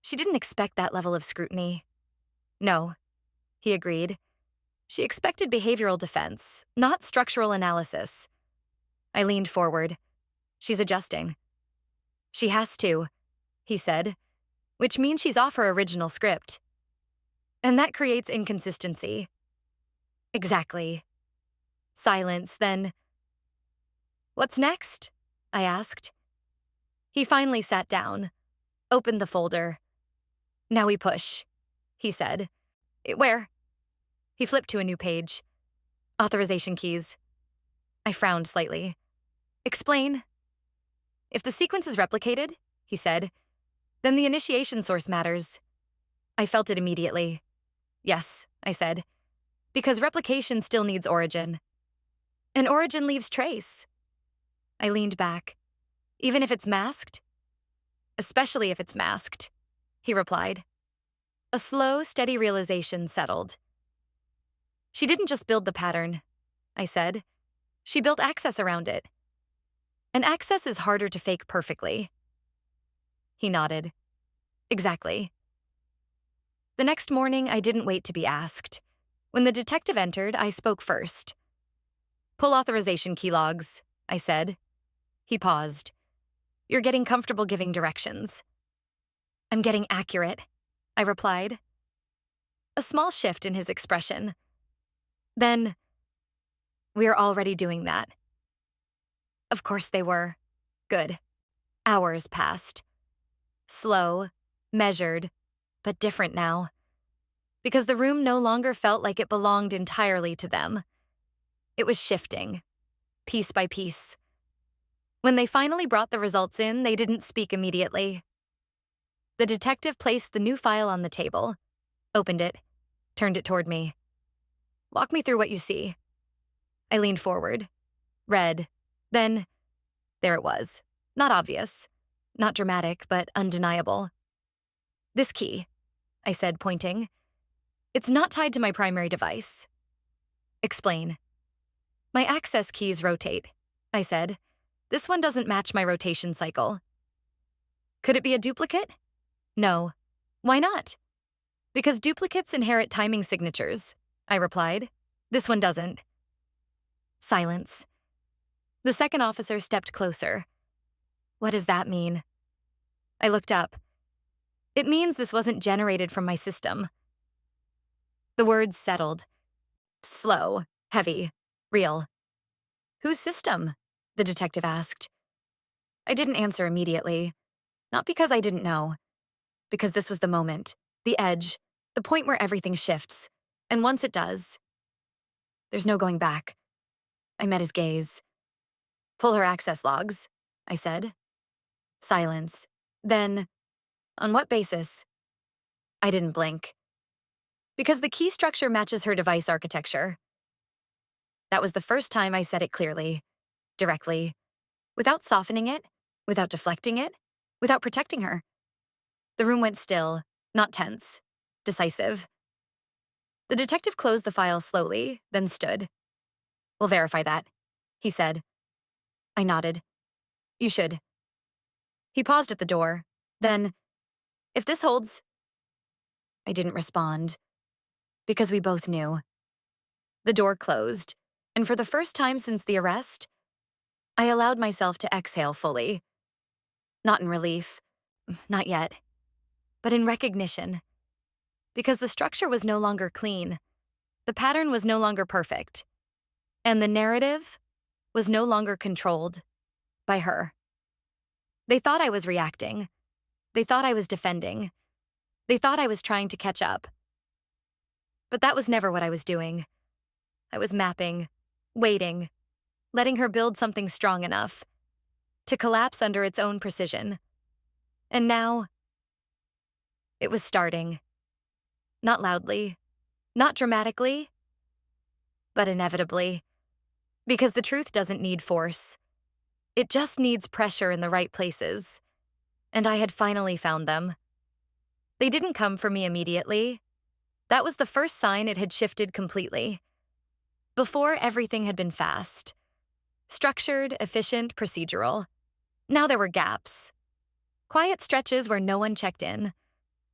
She didn't expect that level of scrutiny. No, he agreed. She expected behavioral defense, not structural analysis. I leaned forward. She's adjusting. She has to, he said, which means she's off her original script. And that creates inconsistency. Exactly. Silence, then. What's next? I asked. He finally sat down, opened the folder. Now we push, he said. Where? He flipped to a new page. Authorization keys. I frowned slightly. Explain. If the sequence is replicated, he said, then the initiation source matters. I felt it immediately. Yes, I said, because replication still needs origin. And origin leaves trace. I leaned back. Even if it's masked? Especially if it's masked, he replied. A slow, steady realization settled. She didn't just build the pattern, I said. She built access around it. And access is harder to fake perfectly. He nodded. Exactly. The next morning, I didn't wait to be asked. When the detective entered, I spoke first. Pull authorization key logs, I said. He paused. You're getting comfortable giving directions. I'm getting accurate, I replied. A small shift in his expression. Then, we're already doing that. Of course they were. Good. Hours passed. Slow, measured, but different now. Because the room no longer felt like it belonged entirely to them. It was shifting, piece by piece. When they finally brought the results in, they didn't speak immediately. The detective placed the new file on the table, opened it, turned it toward me. Walk me through what you see. I leaned forward, read, then there it was. Not obvious, not dramatic, but undeniable. This key, I said, pointing. It's not tied to my primary device. Explain. My access keys rotate, I said. This one doesn't match my rotation cycle. Could it be a duplicate? No. Why not? Because duplicates inherit timing signatures, I replied. This one doesn't. Silence. The second officer stepped closer. What does that mean? I looked up. It means this wasn't generated from my system. The words settled. Slow, heavy, real. Whose system? The detective asked. I didn't answer immediately. Not because I didn't know. Because this was the moment, the edge, the point where everything shifts. And once it does, there's no going back. I met his gaze. Pull her access logs, I said. Silence. Then, on what basis? I didn't blink. Because the key structure matches her device architecture. That was the first time I said it clearly, directly, without softening it, without deflecting it, without protecting her. The room went still, not tense, decisive. The detective closed the file slowly, then stood. We'll verify that, he said. I nodded. You should. He paused at the door. Then, if this holds... I didn't respond. Because we both knew. The door closed, and for the first time since the arrest, I allowed myself to exhale fully. Not in relief, not yet, but in recognition. Because the structure was no longer clean, the pattern was no longer perfect, and the narrative was no longer controlled by her. They thought I was reacting. They thought I was defending. They thought I was trying to catch up. But that was never what I was doing. I was mapping, waiting, letting her build something strong enough to collapse under its own precision. And now, it was starting. Not loudly, not dramatically, but inevitably. Because the truth doesn't need force. It just needs pressure in the right places. And I had finally found them. They didn't come for me immediately. That was the first sign it had shifted completely. Before, everything had been fast. Structured, efficient, procedural. Now there were gaps. Quiet stretches where no one checked in.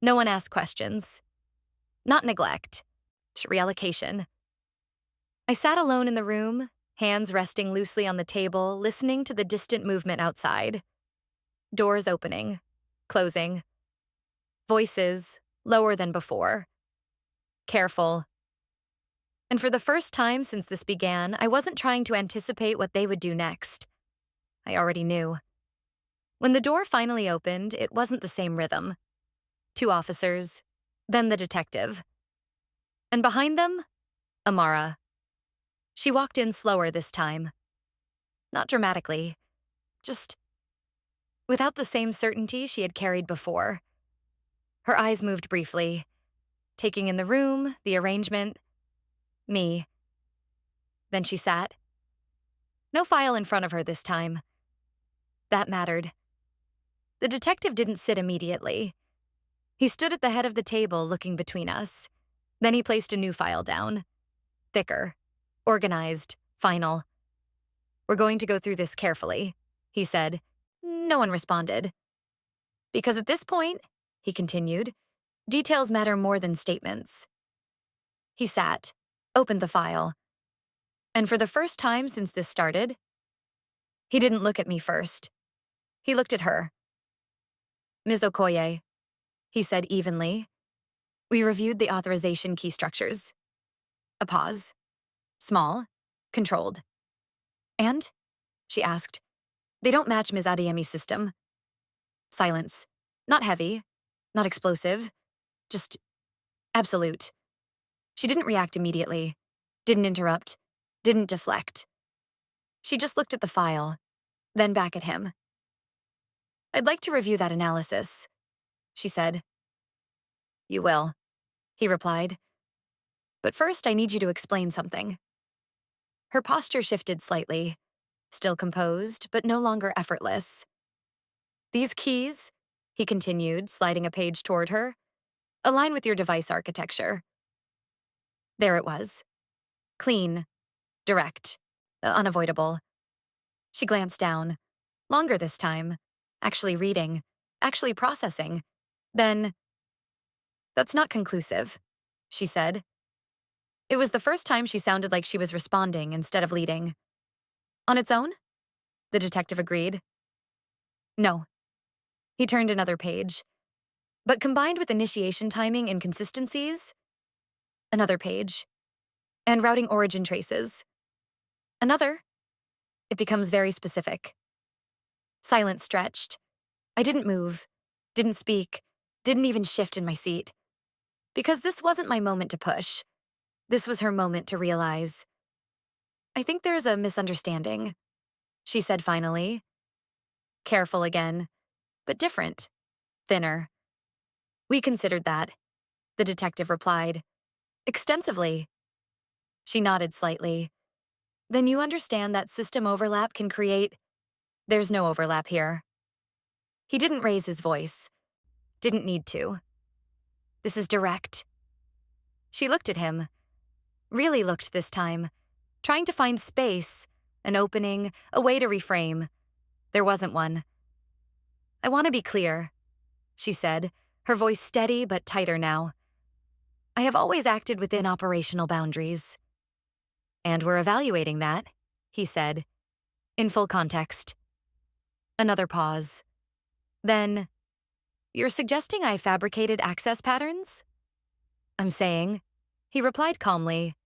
No one asked questions. Not neglect. Just reallocation. I sat alone in the room, hands resting loosely on the table, listening to the distant movement outside. Doors opening, closing. Voices, lower than before. Careful. And for the first time since this began, I wasn't trying to anticipate what they would do next. I already knew. When the door finally opened, it wasn't the same rhythm. 2 officers, then the detective. And behind them, Amara. She walked in slower this time. Not dramatically, just without the same certainty she had carried before. Her eyes moved briefly, taking in the room, the arrangement, me. Then she sat. No file in front of her this time. That mattered. The detective didn't sit immediately. He stood at the head of the table looking between us. Then he placed a new file down. Thicker, organized, final. "We're going to go through this carefully," he said. No one responded. "Because at this point," he continued, "details matter more than statements." He sat, opened the file. And for the first time since this started, he didn't look at me first. He looked at her. "Ms. Okoye," he said evenly, "we reviewed the authorization key structures." A pause. Small, controlled. "And?" she asked. "They don't match Ms. Adeyemi's system." Silence. Not heavy, not explosive, just absolute. She didn't react immediately, didn't interrupt, didn't deflect. She just looked at the file, then back at him. "I'd like to review that analysis," she said. "You will," he replied. "But first I need you to explain something." Her posture shifted slightly, still composed, but no longer effortless. "These keys," he continued, sliding a page toward her, "align with your device architecture." There it was. Clean, direct, unavoidable. She glanced down. Longer this time. Actually reading. Actually processing. Then, "That's not conclusive," she said. It was the first time she sounded like she was responding instead of leading. "On its own?" the detective agreed. "No." He turned another page. "But combined with initiation timing inconsistencies?" Another page. "And routing origin traces?" Another. "It becomes very specific." Silence stretched. I didn't move, didn't speak, didn't even shift in my seat. Because this wasn't my moment to push. This was her moment to realize. "I think there's a misunderstanding," she said finally. Careful again, but different, thinner. "We considered that," the detective replied. "Extensively." She nodded slightly. "Then you understand that system overlap can create—" "There's no overlap here." He didn't raise his voice. Didn't need to. "This is direct." She looked at him. Really looked this time, trying to find space, an opening, a way to reframe. There wasn't one. "I want to be clear," she said, her voice steady but tighter now. "I have always acted within operational boundaries." "And we're evaluating that," he said, in full context. Another pause. Then, "You're suggesting I fabricated access patterns?" I'm saying, he replied calmly,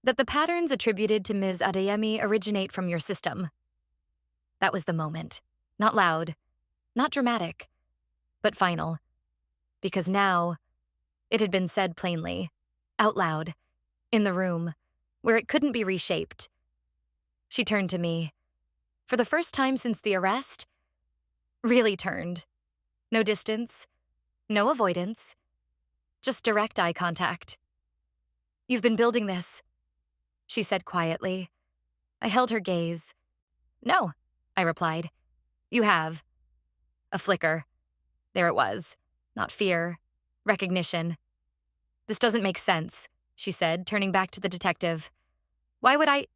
that the patterns attributed to Ms. Adeyemi originate from your system. That was the moment. Not loud, not dramatic, but final. Because now, it had been said plainly, out loud, in the room, where it couldn't be reshaped. She turned to me. For the first time since the arrest, really turned. No distance, no avoidance, just direct eye contact. You've been building this, she said quietly. I held her gaze. No, I replied. You have. A flicker. There it was. Not fear. Recognition. This doesn't make sense, she said, turning back to the detective. Why would I?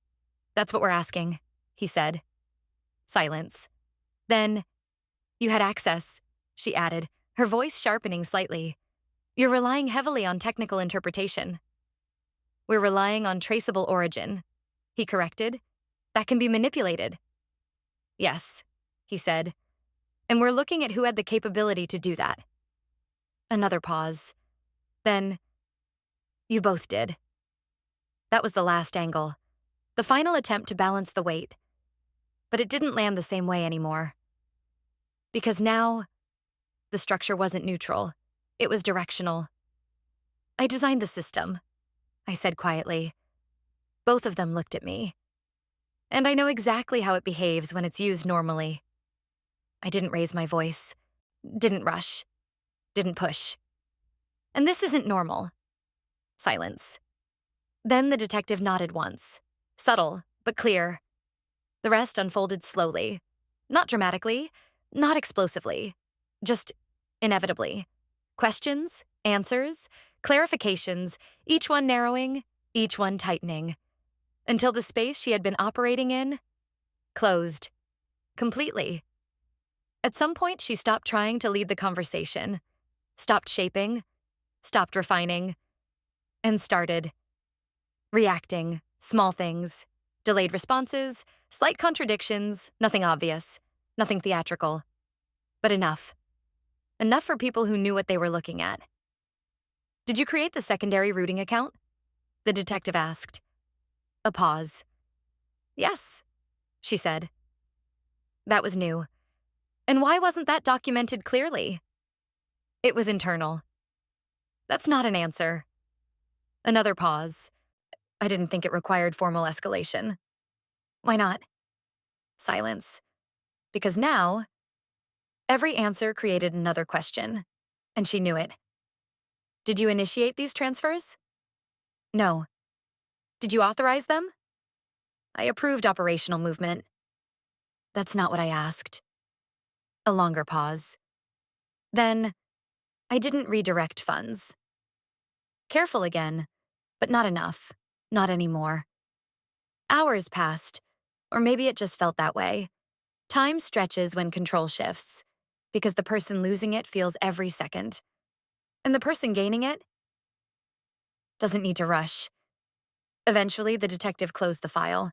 That's what we're asking, he said. Silence. Then, you had access, she added, her voice sharpening slightly. You're relying heavily on technical interpretation. We're relying on traceable origin, he corrected. That can be manipulated. Yes, he said. And we're looking at who had the capability to do that. Another pause. Then, you both did. That was the last angle. The final attempt to balance the weight. But it didn't land the same way anymore. Because now, the structure wasn't neutral. It was directional. I designed the system, I said quietly. Both of them looked at me. And I know exactly how it behaves when it's used normally. I didn't raise my voice, didn't rush, didn't push. And this isn't normal. Silence. Then the detective nodded once. Subtle, but clear. The rest unfolded slowly. Not dramatically, not explosively. Just inevitably. Questions, answers, clarifications, each one narrowing, each one tightening. Until the space she had been operating in closed. Completely. At some point, she stopped trying to lead the conversation, stopped shaping, stopped refining, and started reacting. Small things, delayed responses, slight contradictions, nothing obvious, nothing theatrical, but enough. Enough for people who knew what they were looking at. Did you create the secondary routing account? The detective asked. A pause. Yes, she said. That was new. And why wasn't that documented clearly? It was internal. That's not an answer. Another pause. I didn't think it required formal escalation. Why not? Silence. Because now, every answer created another question, and she knew it. Did you initiate these transfers? No. Did you authorize them? I approved operational movement. That's not what I asked. A longer pause. Then, I didn't redirect funds. Careful again, but not enough. Not anymore. Hours passed, or maybe it just felt that way. Time stretches when control shifts, because the person losing it feels every second. And the person gaining it doesn't need to rush. Eventually, the detective closed the file.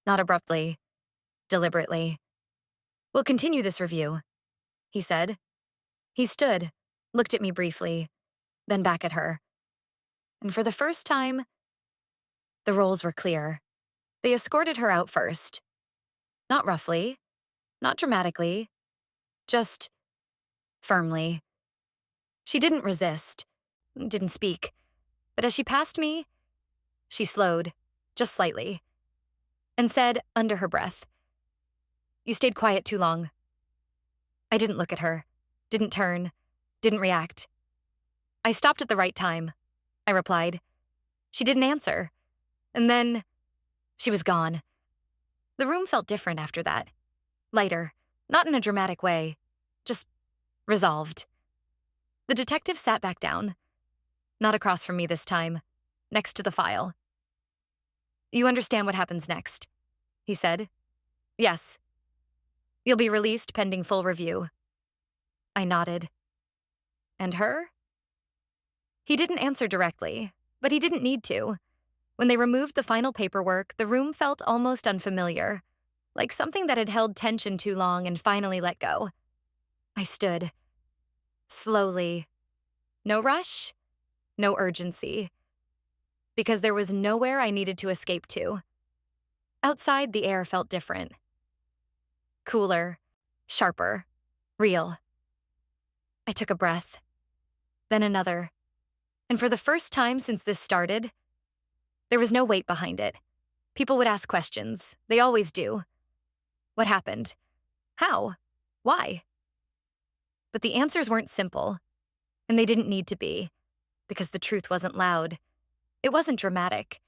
Not abruptly, deliberately. We'll continue this review, he said. He stood, looked at me briefly, then back at her. And for the first time, the roles were clear. They escorted her out first. Not roughly, not dramatically, just firmly. She didn't resist, didn't speak, but as she passed me, she slowed, just slightly, and said under her breath, "You stayed quiet too long." I didn't look at her, didn't turn, didn't react. "I stopped at the right time," I replied. She didn't answer, and then she was gone. The room felt different after that. Lighter, not in a dramatic way, just resolved. The detective sat back down, not across from me this time, next to the file. "You understand what happens next," he said. "Yes. You'll be released pending full review." I nodded. "And her?" He didn't answer directly, but he didn't need to. When they removed the final paperwork, the room felt almost unfamiliar, like something that had held tension too long and finally let go. I stood. Slowly. No rush, no urgency, because there was nowhere I needed to escape to. Outside, the air felt different. Cooler, sharper, real. I took a breath, then another, and for the first time since this started, there was no weight behind it. People would ask questions. They always do. What happened? How? Why? But the answers weren't simple, and they didn't need to be, because the truth wasn't loud. It wasn't dramatic.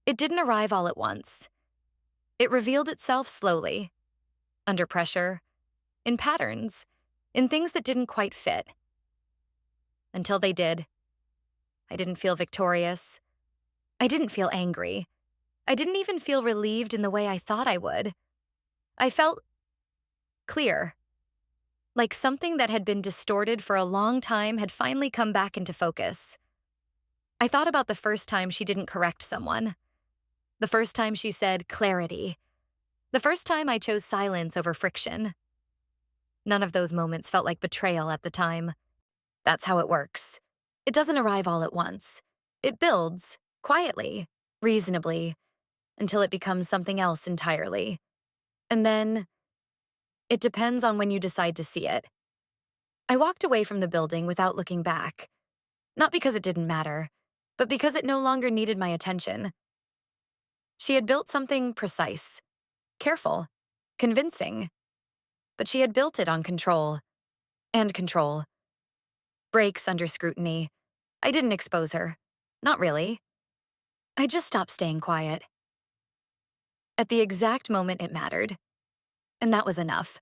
It didn't arrive all at once. It revealed itself slowly, under pressure, in patterns, in things that didn't quite fit. Until they did. I didn't feel victorious. I didn't feel angry. I didn't even feel relieved in the way I thought I would. I felt clear, like something that had been distorted for a long time had finally come back into focus. I thought about the first time she didn't correct someone, the first time she said clarity, the first time I chose silence over friction. None of those moments felt like betrayal at the time. That's how it works. It doesn't arrive all at once. It builds, quietly, reasonably, until it becomes something else entirely. And then, it depends on when you decide to see it. I walked away from the building without looking back. Not because it didn't matter, but because it no longer needed my attention. She had built something precise, careful, convincing. But she had built it on control. And control. Breaks under scrutiny. I didn't expose her. Not really. I just stopped staying quiet. At the exact moment it mattered. And that was enough.